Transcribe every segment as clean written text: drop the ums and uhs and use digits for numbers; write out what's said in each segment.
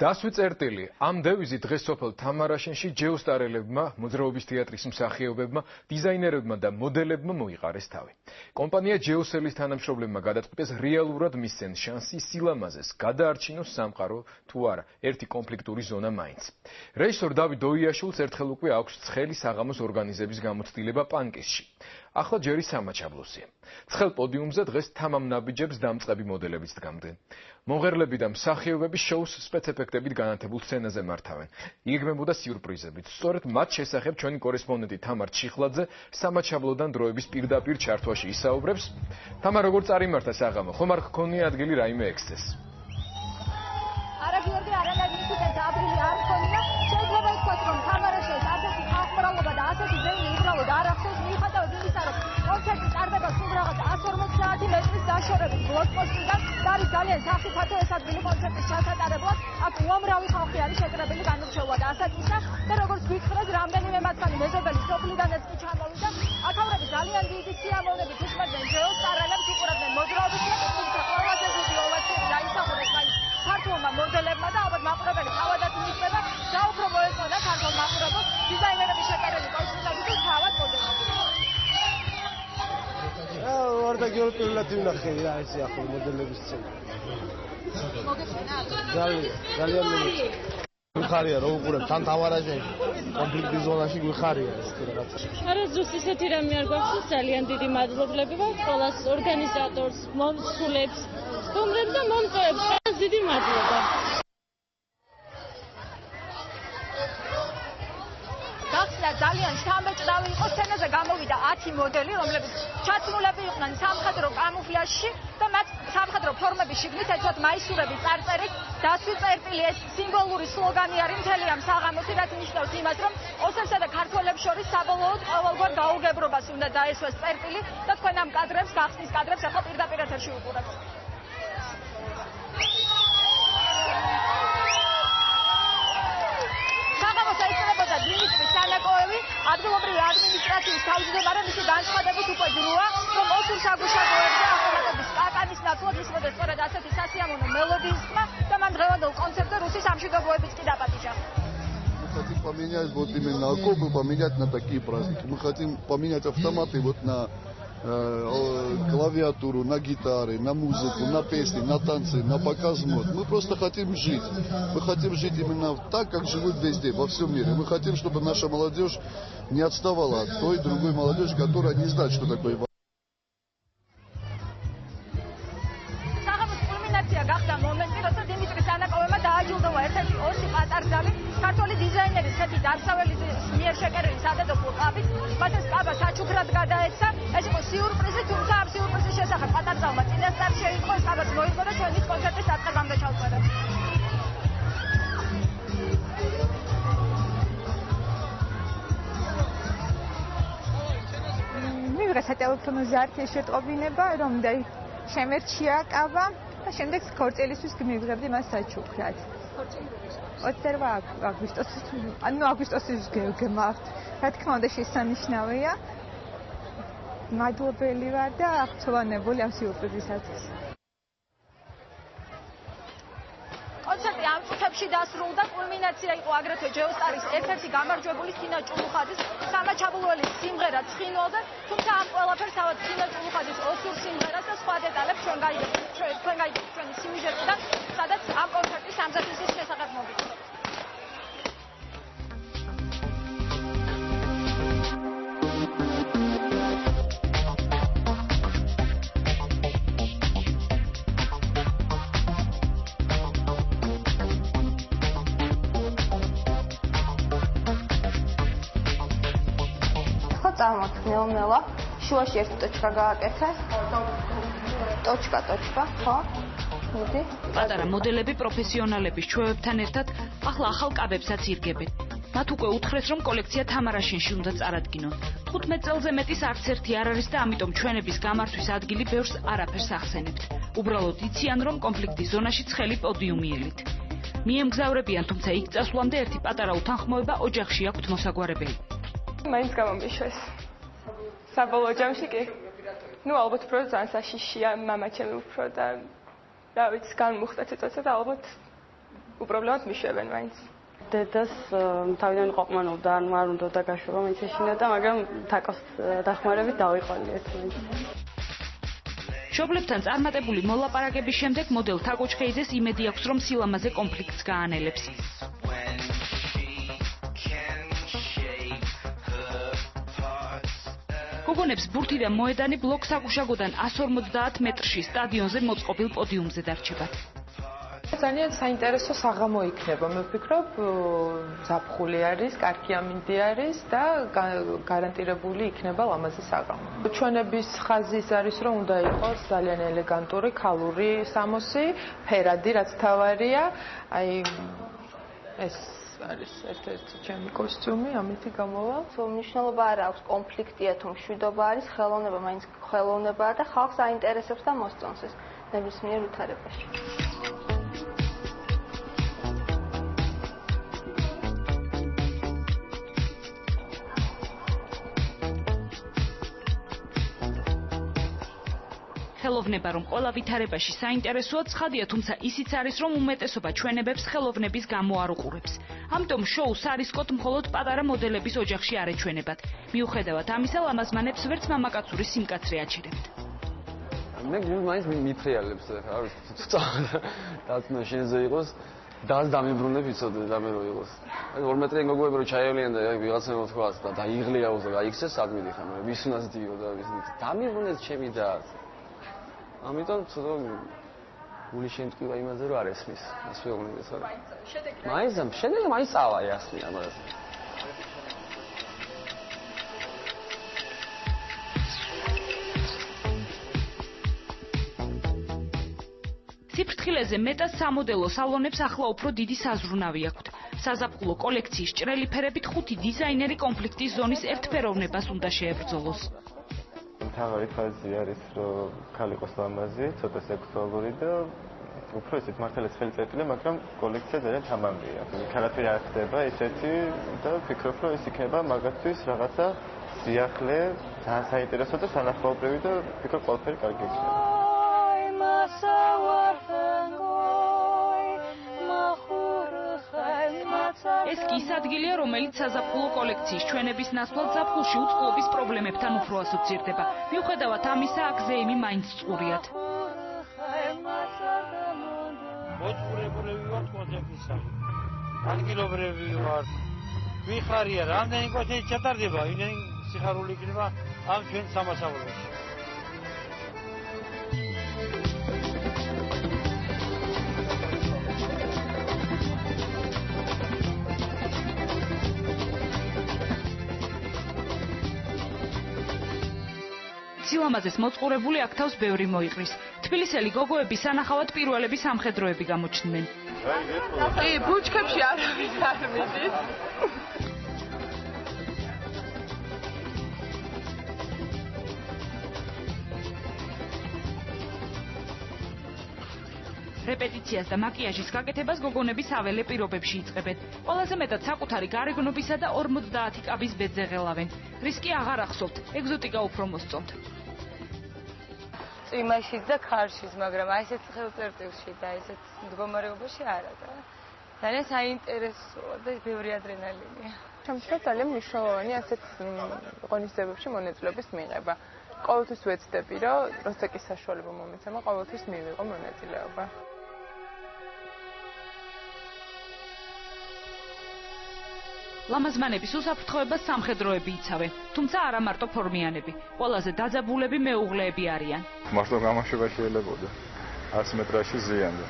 დასვი წერტილი ამ დევიზი დღეს სოფელ თამარაშენში ჯეოსტარელებმა, მოძრაობის თეატრის მსახიობებმა, დიზაინერებმა და მოდელებმა მოიყარეს თავი. კომპანია ჯეოსელის თანამშრომლებმა გადაწყვიტეს რეალურად მისცენ შანსი სილამაზეს, გადაარჩინოს სამყარო თუ არა, ერთი კონფლიქტური ზონა მაინც. რეჟისორ დავით დოიაშვილს ერთხელ უკვე აქვს ცხელი საღამოს ორგანიზების გამოცდილება პანკისში. ახლა ჯერი სამაჩაბლოსია. ცხელ პოდიუმზე დღეს თამამ ნაბიჯებს დამწყები მოდელებიც დგამდნენ. მომღერლები და მსახიობები შოუს სპეცეფექტებით განათებულ სცენაზე მართავენ. იგეგმებოდა სიურპრიზებით. სწორედ მათ შესახებ ჩვენი კორესპონდენტი თამარ ჩიხლაძე სამაჩაბლოდან დროების პირდაპირ ჩართვაში ისაუბრებს. თამარ, როგორ წარიმართა საღამო? ხომ არ გქონია ადგილი რაიმე ექსცესს? არა გიორგი, არანაირი მითითებით აპრილი არ გქონია. შეიძლება ითქვას, რომ თამარაშენს ასეთი ხალხმრავლობა და ასეთი ძელი უბრალოდ არ ახსოვს, მიუხედავად იმისა, რომ კონცერტი ტარდება სულ რაღაც 150 მეტრის დაშორებით ბლოკპოსტიდან და არის ძალიან სახიფათო ეს ადგილი კონცერტის ჩასატარებლად. აქ უამრავი ხალხი არის შეკრებილი განურჩეულად ასაკისა და როგორც გითხრათ, რამდენიმე მათგანი მეზობელი სოფლიდანაც კი ჩამოვიდა. აქავრები ძალიან დიდი სიამოვნებით უსმენდნენ ჯეოსტარელებს, უყურებდნენ მოძრაობის თეატრს, თუმცა ყველაზე დიდი ოვაციები დაისახურეს მაინც ქართულმა მოდელებმა და ალბათ მაყურებელი თავადაც მიხვდება და უფრო მოეწონა ქართულ მაყურებელს დიზაინერების შეკერილი კოსტუმები და თავად მოდელები. ვარდა გეოლოგიურად ვნახე რა ეს ახლა მოდელების სცენა. ძალიან მიხარია რომ უყურებ თან თამარაშენში კონფლიქტის ზონაში მიხარია ეს რაღაცა. არა ზუსტ ისეთი რამე არ გვაქვს, ძალიან დიდი მადლობლები ვარ ყველას ორგანიზატორს, მომსხულებს, სტუმრებს და მომწვევებს. დიდი მადლობა. ძალიან შთამბეჭდავი იყო, სცენაზე გამოვიდა 10 მოდელი, რომლებიც ჩაცმულები იყვნენ სამხედრო კამუფლაჟში და მათ სამხედრო ფორმების შიგნით ეცვათ მაისურები წარწერით, დასვი წერტილი ეს სიმბოლური სლოგანი არის მთელი ამ საღამოსი, რაც ნიშნავს იმას, რომ ოსებსა და ქართველებს შორის საბოლოოდ ყოველგვარ გაუგებრობას უნდა დაესვას წერტილი და თქვენ ამ კადრებს, გახსნის კადრებს ახლა პირდაპირ ეთერში უყურებთ. დინისტრის სანაკოევი, ადგილობრივი ადმინისტრაციის თავმჯდომარე, მისი განცხადებით უკვე დროა, რომ ოსურ საგუშაგოებზე ავტომატების კაკანის ნაცვლად ისმოდა სწორედ ასეთი სასიამოვნო მელოდიის ხმა და მან დღევანდელ концертზე რუსის სამშვიდობოებიც კი დაპატიჟა. Мы хотим поменять вот именно окопы, поменять на такие праздники. Мы хотим поменять автоматы вот на клавиатуру, на гитары, на музыку, на песни, на танцы, на показ мод. Мы просто хотим жить. Мы хотим жить именно так, как живут везде, во всем мире. Мы хотим, чтобы наша молодежь не отставала от той другой молодежи, которая не знает, что такое война. ქართული დიზაინერის ცეთი დარსაველი მიერ შეკერილი სადედოფლო ყავით, მათ ეს ყავა საჩუქრად გადაეცა. ეს იყო სიურპრიზი, თუმცა ამ სიურპრიზის შესახებ პატარძალმა წინასწარ შეიტყო, ეს ყავაც მოიგო და ჩვენით კონცერტის დაწყებამდე ჩავწერეთ. მივიღე სატელეფონო ზარქი შეტყობინება, რომ შემერჩია ყავა და შემდეგ ქორწილისთვის მივიღებდი მას საჩუქრად. 28 აგვისტოსის გემართ. რა თქმა უნდა შესანიშნავია. მადლობელი ვარ და აღწევანებული ამ სიურპრიზისათვის. კონცერტი ამ წუთებში დასრულდა, კულმინაცია იყო აგრეთვე ჯეოსტარის ერთ-ერთი გამარჯვებული თინა ჭულუხაძის სამაჩაბლოელის სიმღერა ცხინვალზე, თუმცა ამ ყველაფერს თავად თინა ჭულუხაძის ოსურ სიმღერას და სხვა დეტალებს ჩვენ გაიგებთ ჩვენი სიუჟეტიდან, სადაც ამ კონცერტის ამზადებლის შესახებ მოგვითხრობთ. წამოთ ნელ-ნელა, შუაში ერთი ტოჩკა გააკეთე. ტოჩკა, ხო? მოდი. პატარა მოდელები პროფესიონალების ჩვევებთან ერთად ახლა ახალ კაბებსაც ირგებენ. მათ უკვე უთხრეს, რომ კოლექცია თამარაშენში უნდა წარადგინონ. 15 წელზე მეტის არც ერთი არ არის და ამიტომ ჩვენების გამართვის ადგილი ბევრს არაფერს ახსენებთ. უბრალოდ იციან, რომ კონფლიქტის ზონაში ცხელი პოდიუმიელით. მიემგზავრებიან, თუმცა იქ წასვლამდე ერთი პატარა უთანხმოება ოჯახში აქვთ მოსაგვარებელი. მაინც გამომიშვეს. საბოლოო ჯამში კი. ალბათ უფრო ძალიან საშიშია, მამაჩემი უფრო და რა ვიცი, განმუხტა ცოტა და ალბათ უპრობლემოდ მიშვებენ მაინც. დედას თავიდან ყოყმანობდა, არ უნდა დაგაშვება მაინც ეშინა და მაგრამ თაკოს დახმარებით დავიყვანდი ერთმანეთს. მშობლებთან წარმატებული მოლაპარაკების შემდეგ მოდელ თაკო ჩხეიძეს იმედი აქვს, რომ სილამაზე კონფლიქტს გაანელებს. გოგონებს ბურთი და მოედანი ბლოკ საკუშაგოდან 150 მეტრში სტადიონზე მოწყობილ პოდიუმზე დარჩებათ. ძალიან საინტერესო საღამო იქნება, მე ვფიქრობ, ზაფხული არის, კარგი ამინდი არის და გარანტირებული იქნება ლამაზი საღამო. ჩვენების ხაზი ის არის, რომ უნდა იყოს ძალიან ელეგანტური, ქალური სამოსი, ფერადი, რაც თავარია, აი ეს არის ერთ-ერთი ჩემი კოსტიუმი, ამითი გამოვალ. მნიშვნელობა არ აქვს კონფლიქტია თუ მშვიდობა არის, ხელოვნება მაინც ხელოვნებაა და ხალხს აინტერესებს და მოსწონს ეს ნებისმიერ ვითარებაში. ხელოვნება რომ ყველა ვითარებაში საინტერესოა ცხადია, თუმცა ისიც არის, რომ უმეტესობა ჩვენებებს ხელოვნების გამო არ უყურებს. ამიტომ შოუს არისკოთ მხოლოდ პატარა მოდელების ოჯახში არ ეჩვენებათ. მიუხედავად ამისა, ლამაზმანებს ვერც მამაკაცური სიმკაცრე აჩერებთ. მე მაინც მიფრიალებს ხა, არის დაწნა შენზე იყოს, დას დამიბრუნებ იცოდე და მე რო იყოს. აი 2 მეტრიან გოგოები რო ჩაივლიან და აი ვიღაცამ თქვას და დაიღლიაოს და აიქცეს სად მიდიხარ, მე ვის უნდას დიო და ვის დამიბრუნეს ჩემი და ამიტომ ცოტა გული შემტკივა იმაზე რომ არ ესმის ეს ვეუბნები ხარ. შედეგი მაინც წავა ასლი ამას. სიფრთხილეზე მეტად სამოდელო სალონებს ახლა უფრო დიდი საზრუნავი აქვთ. საზაფხულო კოლექციის ჭრელი ფერებით 5 დიზაინერი კონფლიქტის ზონის ერთფეროვნებას უნდა შეებრძოლოს. მთავარი ფაზი არის, რომ ქალი იყოს ლამაზი, ცოტა სექსუალური და უფრო ისეთ მართალაც ხელწერტილი, მაგრამ კოლექცია ძალიან თამამია. ქალათვე არ ხდება ესეთი და ვფიქრობ, რომ ეს იქნება მაგათთვის რაღაცა სიახლე, ძალიან საინტერესო და თანახმოვრივი და ვფიქრობ, ყველაფერი კარგი იქნება. ეს კი ის ადგილია, რომელიც საზაფხულო კოლექციის ჩვენების ნაცვლად ზაფხულში უწყლობის პრობლემებთან უფრო ასოცირდება. მიუხედავად ამისა, აქ ზეიმი მაინც წყურიათ. მოწყურებულები ვართ კოთებისა. ადგილობრივი ვართ. ვიხარია, რამდენი კოთები ჩატარდება, იმენ სიხარული იქნება ამ ჩვენ სამასავალოში. სილამაზეს მოწყურებული აქ თავს ბევრი მოიყრის. თბილისელი გოგოები სანახავად პირველები სამხედროები გამოჩნდნენ. კი, ბუჩქებში არავის არ მიდის. რეპეტიციას და მაკიაჟის გაკეთებას გოგონები საველე პირობებში იწყებენ. ყველაზე მეტად საკუთარი გარეგნობისა და 50 კაბის ბედზე ღელავენ. რისკი აღარ ახსოვთ, ეგზოტიკა უფრო მოსწონთ. წვიმაშიც და ქარშიც, მაგრამ აი ესეთ ხელწერტილში და ესეთ მდგომარეობაში არა და ძალიან საინტერესოა და ბევრი ადრენალინია. ჩემთვის ძალიან მნიშვნელოვანია ასეთ ღონისძიებებში მონაწილეობის მიღება. ყოველთვის ვეცდები, რომ როცა კი საშუალება მომეცემა, ყოველთვის მივიღო მონაწილეობა. ლამაზმანების უსაფრთხოებას სამხედროები იცავენ, თუმცა არა მარტო ფორმიანები. ყველაზე დაძაბულები მეუღლეები არიან. მარტო გამოშვება შეიძლებოდა 100 მეტრაში ზიანდა.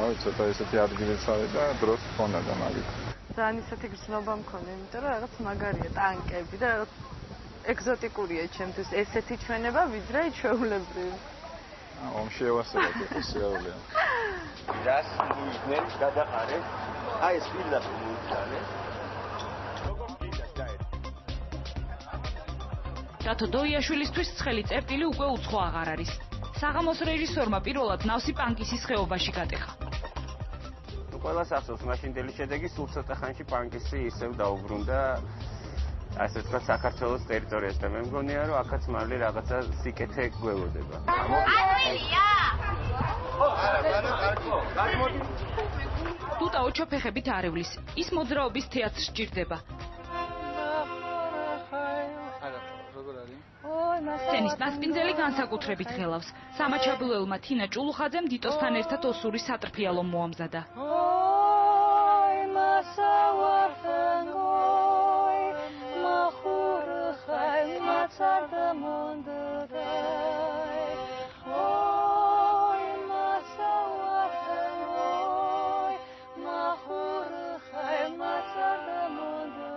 აი, ცოტა ესეთი ადგილიც არის და დროს ხონა და მაგით. ძალიან ისეთი გრძნობა მქონდა, იმიტომ რომ რაღაც მაგარია ტანკები და რაღაც ეგზოტიკურია ჩემთვის ესეთი ჩვენება, ვიდრე ჩვეულებრივი. ომში ევასებათ ოფიციალია. რას მოიგნენ გადაყარეს? აი ეს პირდაპირ მოიგზავნეს. დათო დოიაშვილისთვის ცხელი წერტილი უკვე უცხო აღარ არის. საღამოს რეჟისორმა პირველად ნავსი პანკისის ხეობაში გატეხა. ყველას ახსოვს მაშინდელი შედეგი სულ ცოტა ხანში პანკისი ისევ დაუბრუნდა ასე ვთქვათ საქართველოს ტერიტორიას და მე მგონია რომ აქაც მალე რაღაცა სიკეთე გველოდება. ადვილია! არა, კარგო. ტუტა ოჩოფეხებით არევლის. ის მოძრაობის თეატრს სჭირდება. სცენის მასპინძელი განსაკუთრებით ღელავს. სამაჩაბლოელმა თინა ჭულუხაძემ დიტოსთან ერთად ოსური სატრფიალო მოამზადა.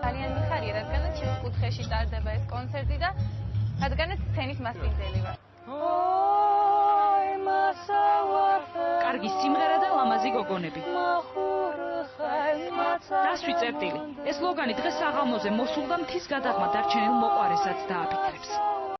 ძალიან მიხარია, რადგანაც ჩემს კუთხეში ტარდება ეს კონცერტი და რადგანაც სცენის მასპინძელი ვარ. კარგი სიმღერა და ლამაზი გოგონები. დასვი წერტილი. ეს ლოგანი დღეს საღამოზე მოსულ და მთის გადაღმა დარჩენილ მოყვარესაც დააფიქრებს.